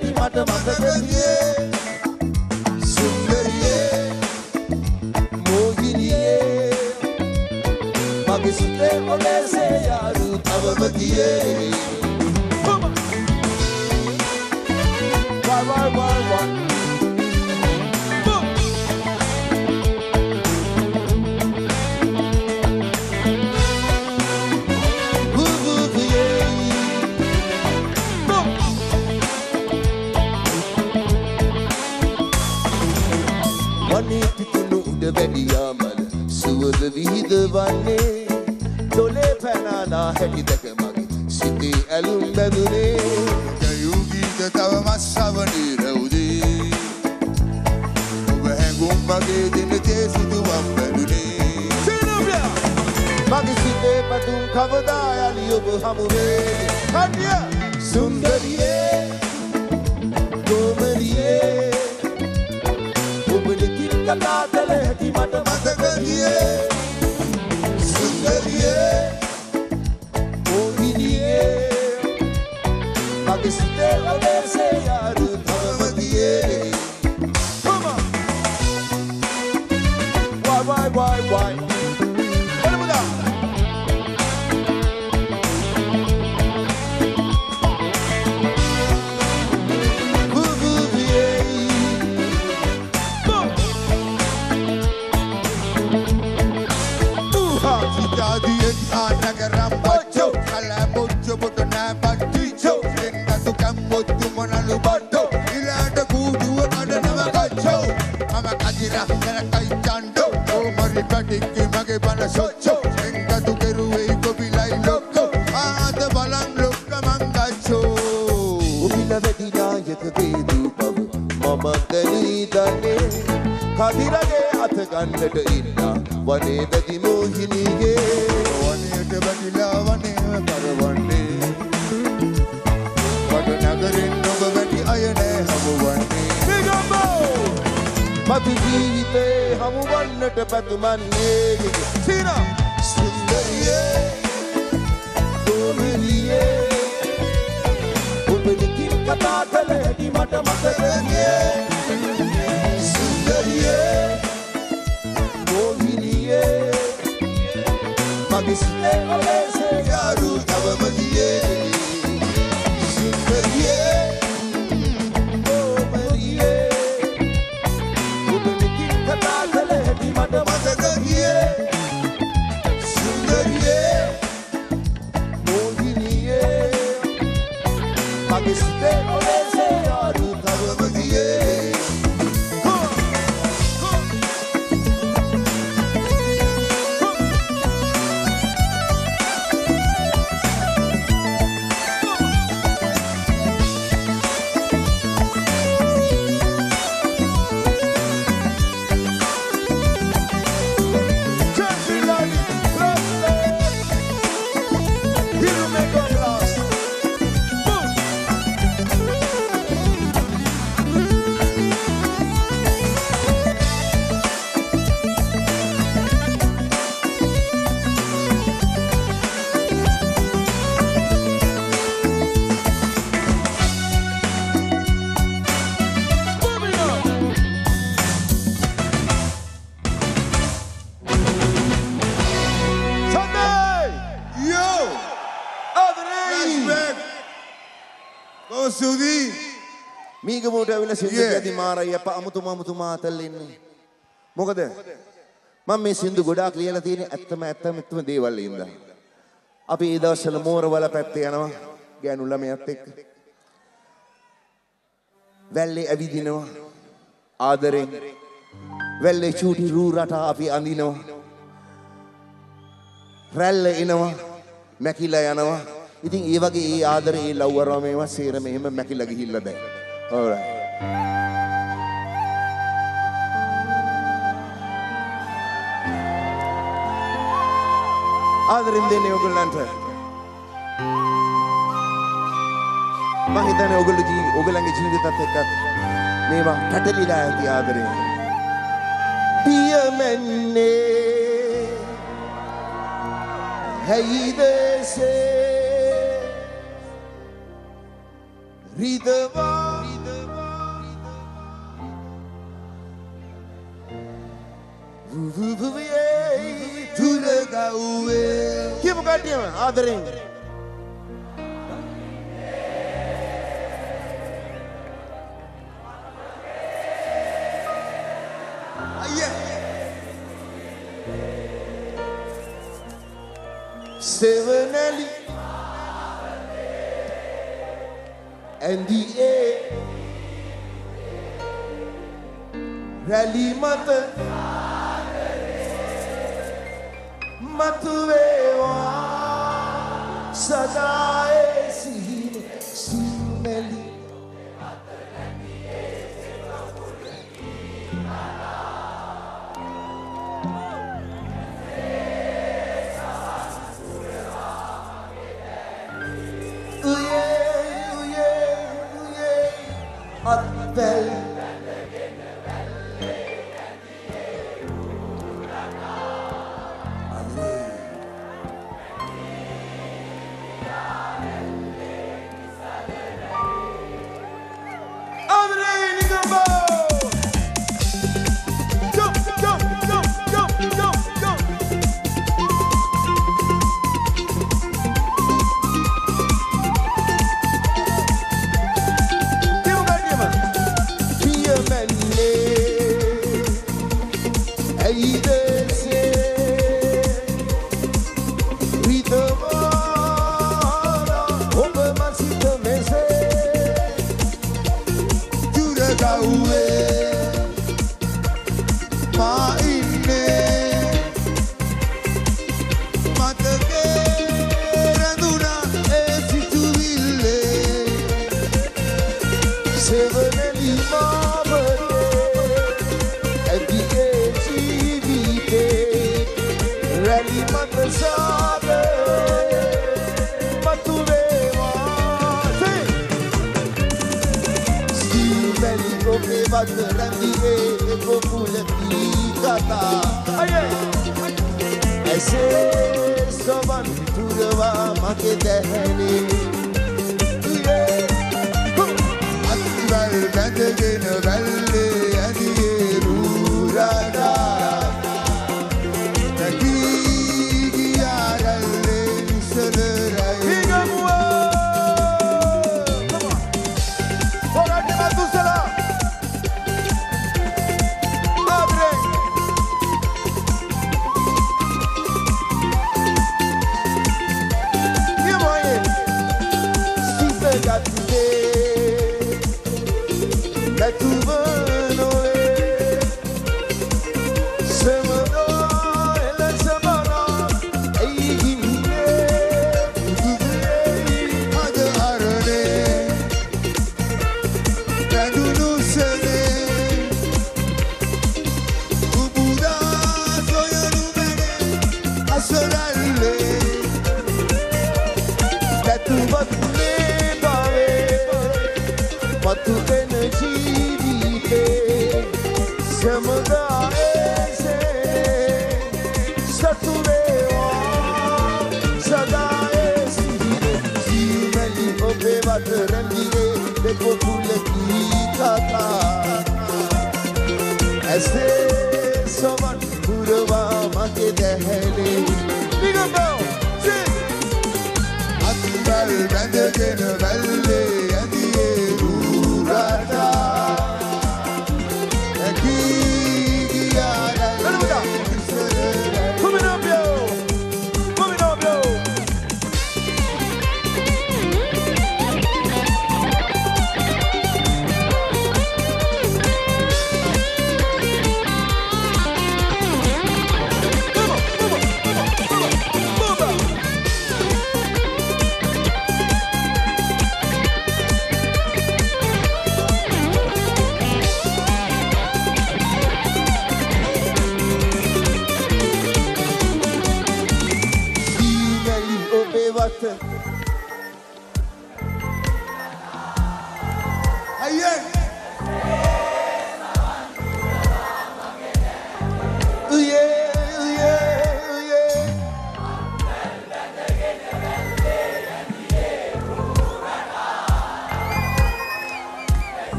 හැටි මට මතකතියේ සුන්දරියේ මෝහිනියේ මගේ සිතේ ඔලෙසේ යාරු තවමතියේ why වැඩියාමල සුවද විහිදවන්නේ දොලේ පැනනා හැටි දැක මගේ සිතේ ඇලුම් බැඳුනේ ගයූ ගීත තව මස්සවනේ රැවුදේ ඔබ හැඟුම් මගේ දිනතේ සිදුවම් බැඳුනේ මගේ සිතේ පතුම් කවදා යලි ඔබ හමුවේ කටිය සුන්දරියේ ගෝමරියේ කතා කළ හැටි මට මතකතියේ සුන්දරියේ මෝහිනියේ මගේ සිතේ ඔලෙසේ යාරු තවමතියේ why කදිරගේ අත ගන්නට ඉන්නා වනේ වැදි මෝහිනීගේ වනයට වැටිලා වනේව කරවන්නේ වඩ නගරින් ඔබ වැටි අය නෑ හමුවන්නේ මතු ජීවිතේ හමුවන්නට පැතුමන්නේ සීනා සුන්දරියේ ගෝමරියේ ඔබ නිකින් කතා කළ හැටි මට මතකතියේ මෝහිනියේ මගේ සිතේ ඔලෙසේ යාරු තවමතියේ සුන්දරියේ ගෝමරියේ ඔබ නිකින් කතා කළ හැටි මට මතකතියේ සුන්දරියේ මෝහිනියේ මගේ සිතේ ඔලෙසේ යාරු තවමතියේ මීගමුවට ඇවිල්ලා සින්දු කියදී මාරයි අප අමුතු මාතල් ඉන්නේ. මොකද මම මේ සින්දු ගොඩාක් ලියලා තියෙන්නේ ඇත්තම දේවල් ඉඳලා. අපි ඒ දවස්වල මෝරවල පැත්තේ යනවා ගෑනු ළමයාත් එක්ක. වැල්ලේ ඇවිදිනවා ආදරෙන්. වැල්ලේ චූටි රූ රටා අපි අඳිනවා. රැල්ල එනවා මැකිලා යනවා. ඉතින් ඒ වගේ ඒ ආදරේ ඒ ලව් වරම මේවා සේරම එහෙම මැකිලා ගිහිල්ලා දැන්. All right. ආදරෙන් දෙන්නේ ඔයගොල්ලන්ට. මම හිතන්නේ ඔයගොල්ලන්ගේ ජීවිතත් එක්ක මේවා පැටලිලා ඇති ආදරේ. පියමන්නේ හැයිදසේ රිදවා Keep goddamn ආදරෙන් Sevenelli and the air rally mother Matuvewa Sadae Simeli Atbel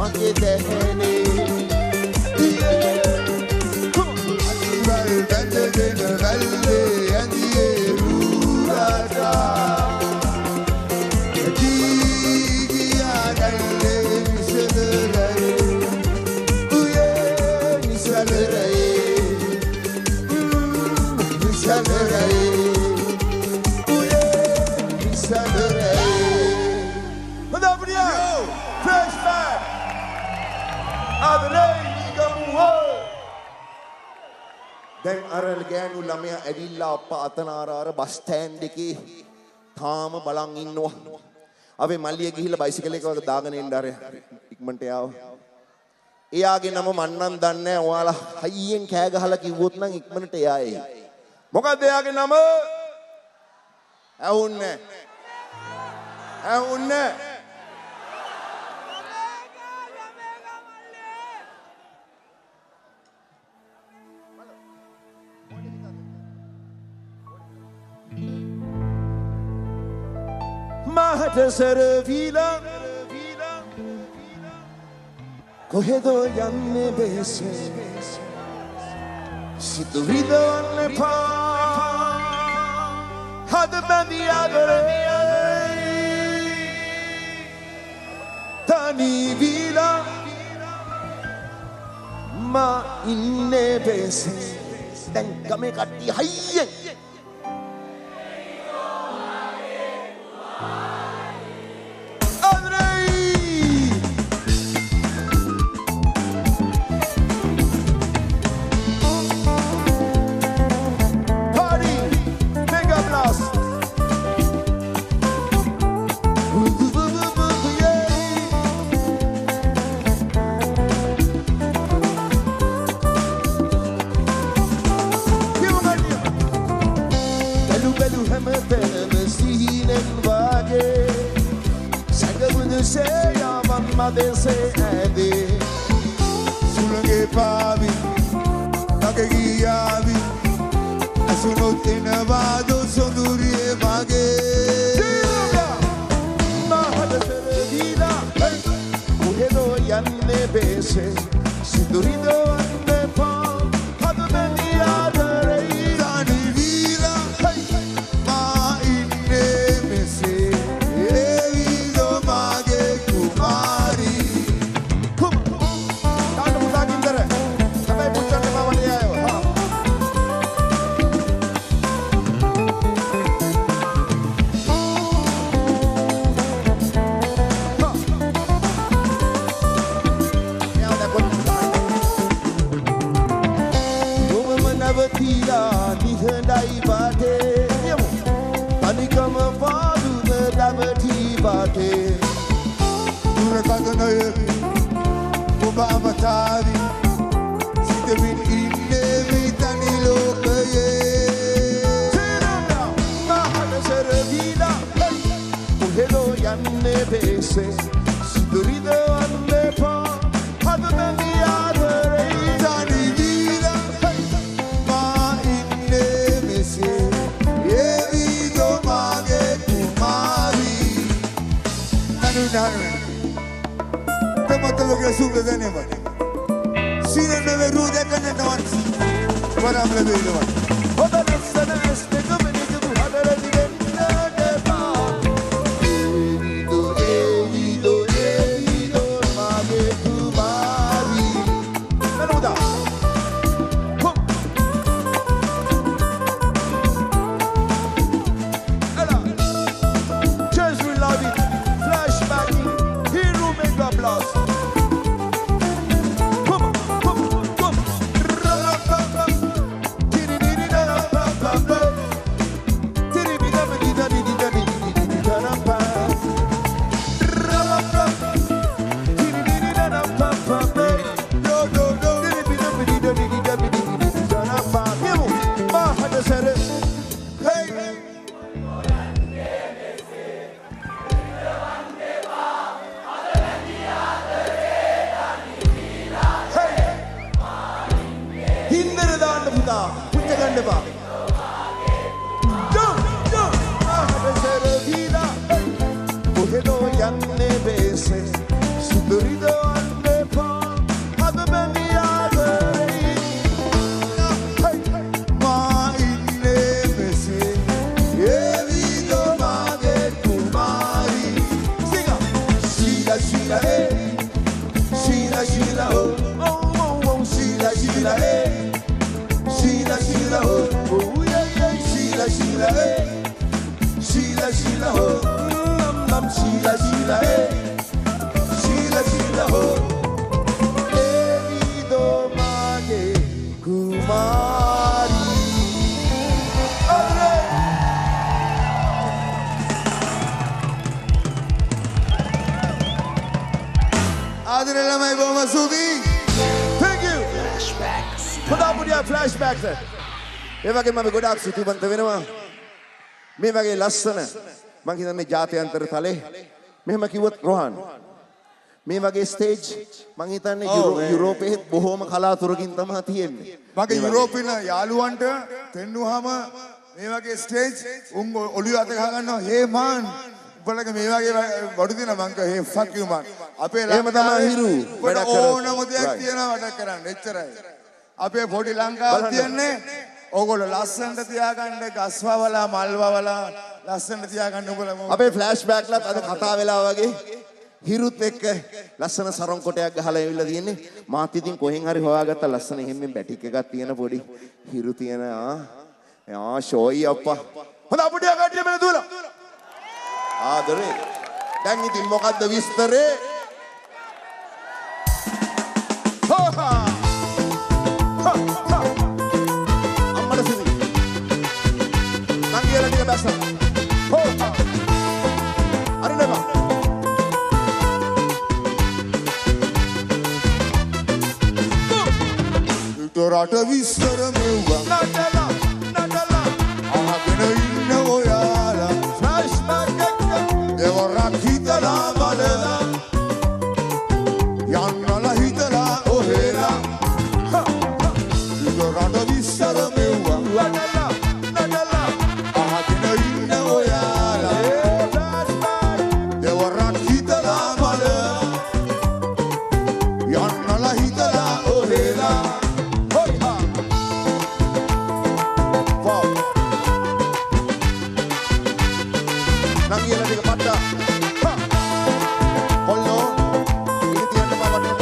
මගේ දැහැනේ දැන් අර ගෑනු ළමයා ඇවිල්ලා අප්පා අතනාර බස් ස්ටෑන්ඩ් එකේ තාම බලන් ඉන්නවා. අපි මල්ලිය ගිහිල්ලා බයිසිකල් එක වගේ දාගෙන එන්න අර ඉක්මනට යාව. එයාගේ නම මන් නම් දන්නේ නැහැ. ඔයාලා හයියෙන් කෑ ගහලා කිව්වොත් නම් ඉක්මනට එයායි. මොකද්ද එයාගේ නම? ඇහුන්නේ නැහැ. ඇහුන්නේ නැහැ. මහට සරවිලා කොහෙදෝ යන්නේ බෙහෙසේ සිත විදවන්න එපා හද බැඳී ආදරේ තනි විලා මා ඉන්නේ බෙහෙසේ දැන් ගමේ කට්ටිය හයියෙන් Sulangé pavi, nake giyavi, asunot inavado sondurie mage. Mahada seredila, uhedo yanne bese, sidurido anne pa, hadu bendi adare. Tani vila, ma inne mese, evido mage kumari. Nihendai bate, panikam padu the davati bate. Durakatana yaki, kuba amatari, sitavin inne vitani lokaye. Mahana saravila, uhedo yanne bese, sidurido anne pa, hadana adare. Tani vila, ma inne mese, evido mage kumari. Nanu nanu. Lo que sube de Neymar. Si no me ve rude que no van. Para hablar de Neymar. Oda nasana este gumini gumu hadara digenna de pa. Evido mage kumari. Nanuda. Ela. Just we love it. Flashbacking. Hero mega blast. Sheila, hey. Sheila, Sheila, oh, oh, oh, oh, Sheila, Sheila, hey. Sheila, Sheila, oh, oh, yeah, yeah, Sheila, Sheila, hey. Sheila, Sheila, oh, Sheila, Sheila, hey. Sheila, Sheila, oh. Evido mage kumari. Adre lamai boma sudi. Thank you. Flashbacks. Put your flashbacks. ඒ වගේම අපි ගොඩාක් සුතුවන්ත වෙනවා. මේ වගේ ලස්සන මං හිතන්නේ ජාත්‍යන්තර තලේ මෙහෙම කිව්වොත් රෝහන් මේ වගේ ස්ටේජ් මං හිතන්නේ යුරෝපයේ බොහොම කලාතුරකින් තමයි තියෙන්නේ. මගේ යුරෝපින යාළුවන්ට පෙන්නුවාම මේ වගේ ස්ටේජ් උන් ඔලිය අත ගහ ගන්නවා හේ මාන් උඹලගේ මේ වගේ බඩු දින මං කෝ හේ ෆක් යු මාන් අපේ එහෙම තමයි හිරු වැඩ කරන්නේ ඕනම දෙයක් තියනවා වැඩ කරන්න එච්චරයි. අපේ පොඩි ලංකාව තියන්නේ ඕගොල්ලෝ ලස්සනට තියාගන්න ගස් වවලා මල් වවලා ලස්සනට තියාගන්න උඹලා අපේ ෆ්ලෑෂ් බෑක්ලත් අද කතා වෙලා වගේ හිරුත් එක්ක ලස්සන සරම් කොටයක් ගහලා ඇවිල්ලා තියෙන්නේ. මාත් ඉතින් කොහෙන් හරි හොයාගත්ත ලස්සන හැම්මෙන් බැටික් එකක් තියෙන පොඩි හිරු තියෙන ෂෝයි අප්පා. හොඳ අපිට යකටිය මෙන්න දුවලා. ආදරේ. දැන් ඉතින් මොකද්ද විස්තරේ? හොහා. අම්මලා සිනි. නංගියලා ටික බැස්සා. හොහා. අරිනවා. රට විස්තර මෙව්වා නටලා අහගෙන ඉන්න ඔයාලා ෆ්ලෑෂ්බැක් එක දෙවරක් හිතලා බලලා යන්නලා හිතලා ඔහෙලා රට විස්තර මෙව්වා නටලා අහගෙන ඉන්න ඔයාලා ෆ්ලෑෂ්බැක් දෙවරක් හිතලා බලලා යන්නලා හිතලා ඔහෙලා Nangiela ටික පට්ටා. කොල්ලෝ ඉතින් තියන්න බවට.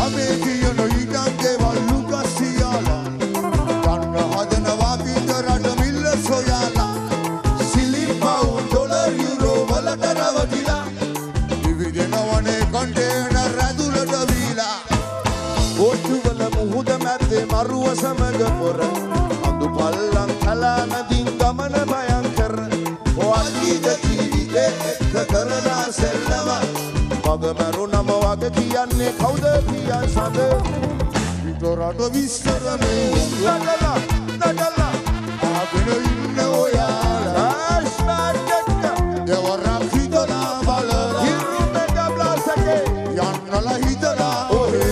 අපේ කියන ඊටන් දේවල් ලුකසියාලා. ගන්න හදනවා පිටරට මිල්ල සොයාලා. සිලිපව් ඩොලර් යුරෝ වලට රවටිලා. විවිධනවනේ කන්ටේනර් ඇතුළට වීලා. ඔට්ටුවල මුහුද මැද්දේ මරුව සමග පොර. පල්ලං කලානදින් ගමන භයංකර ඔයගීද ජීවිතේ එක්ක කරලා සෙල්ලම මග මරුණම වගේ කියන්නේ කවුද කියන් සඳ විතරට විස්තර මේ නඩලා ආගෙන ඉන්න ඔයාලා ෆ්ලෑෂ්බැක් එක දෙවරක් හිතලා බලලා හිරු මෙගා බ්ලාස් එකේ යන්නලා හිතලා ඔහේ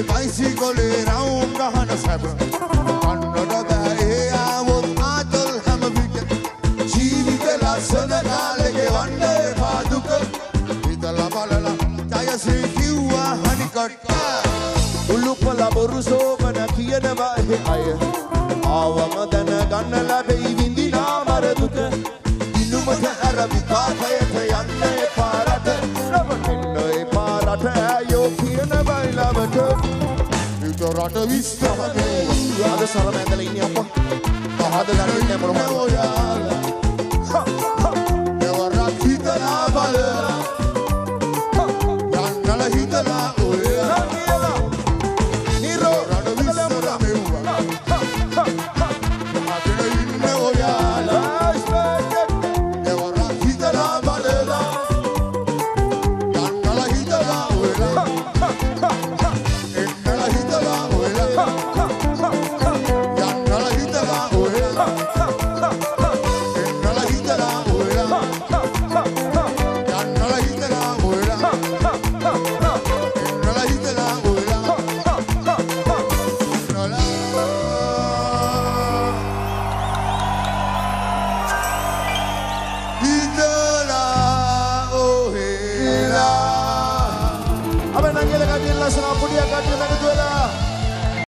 බයිසිකලේ රවුම් ගහන සැබ කන්නඩ බෑ ආවොත් ආතල් හැම විට ජීවිත ලස්සන කාලේ ගෙවන්න එපා දුක හිතලා බලලා ජයශ්‍රී කිව්වා හනිකට උළුපල බොරු සෝමන කියනවා ඒ අය ආවම දැන ගන්න ලැබෙයි විඳිනා මර දුක දිනුමක අරබි කාකයට යන්න එපා රට රවටෙන්න එපා රට ඇයෝ කියන බයිලවට රට විස්තර අද සරම ඇඳලා ඉන්නේ අප්පා. අහද ගන්න ඉන්නේ මොනවා ඔයාලා